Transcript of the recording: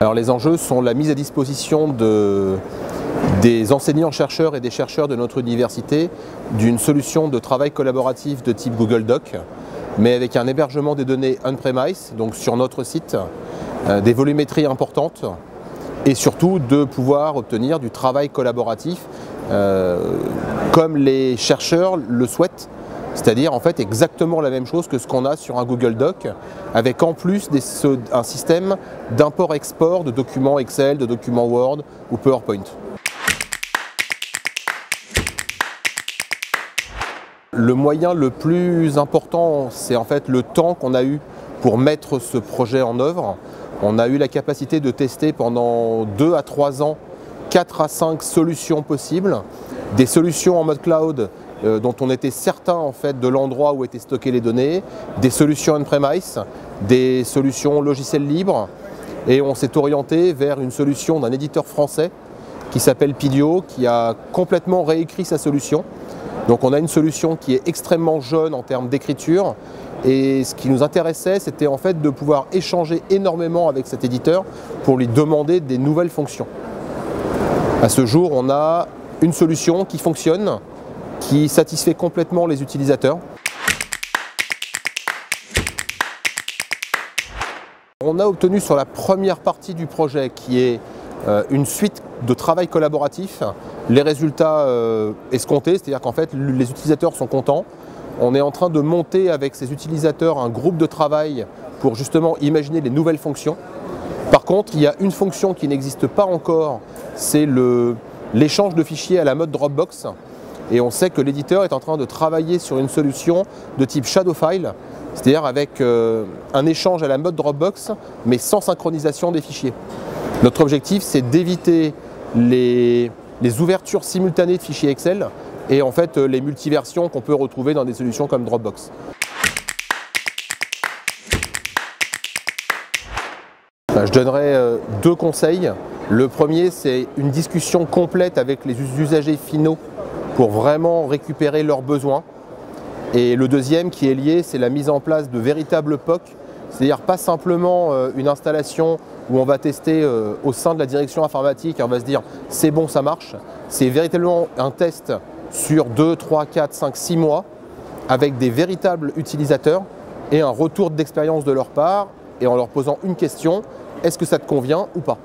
Alors les enjeux sont la mise à disposition des enseignants-chercheurs et des chercheurs de notre université d'une solution de travail collaboratif de type Google Doc, mais avec un hébergement des données on-premise, donc sur notre site, des volumétries importantes et surtout de pouvoir obtenir du travail collaboratif comme les chercheurs le souhaitent. C'est-à-dire en fait exactement la même chose que ce qu'on a sur un Google Doc, avec en plus un système d'import-export de documents Excel, de documents Word ou PowerPoint. Le moyen le plus important, c'est en fait le temps qu'on a eu pour mettre ce projet en œuvre. On a eu la capacité de tester pendant 2 à 3 ans 4 à 5 solutions possibles, des solutions en mode cloud dont on était certain en fait de l'endroit où étaient stockées les données, des solutions on-premise, des solutions logiciels libres, et on s'est orienté vers une solution d'un éditeur français qui s'appelle Pidio, qui a complètement réécrit sa solution. Donc on a une solution qui est extrêmement jeune en termes d'écriture, et ce qui nous intéressait, c'était en fait de pouvoir échanger énormément avec cet éditeur pour lui demander des nouvelles fonctions. À ce jour, on a une solution qui fonctionne, qui satisfait complètement les utilisateurs. On a obtenu sur la première partie du projet, qui est une suite de travail collaboratif, les résultats escomptés, c'est-à-dire qu'en fait les utilisateurs sont contents. On est en train de monter avec ces utilisateurs un groupe de travail pour justement imaginer les nouvelles fonctions. Par contre, il y a une fonction qui n'existe pas encore, c'est l'échange de fichiers à la mode Dropbox. Et on sait que l'éditeur est en train de travailler sur une solution de type Shadowfile, c'est-à-dire avec un échange à la mode Dropbox, mais sans synchronisation des fichiers. Notre objectif, c'est d'éviter les ouvertures simultanées de fichiers Excel et en fait les multiversions qu'on peut retrouver dans des solutions comme Dropbox. Je donnerais 2 conseils. Le premier, c'est une discussion complète avec les usagers finaux pour vraiment récupérer leurs besoins. Et le deuxième qui est lié, c'est la mise en place de véritables POC, c'est-à-dire pas simplement une installation où on va tester au sein de la direction informatique et on va se dire c'est bon, ça marche. C'est véritablement un test sur 2, 3, 4, 5, 6 mois avec des véritables utilisateurs et un retour d'expérience de leur part et en leur posant une question, est-ce que ça te convient ou pas ?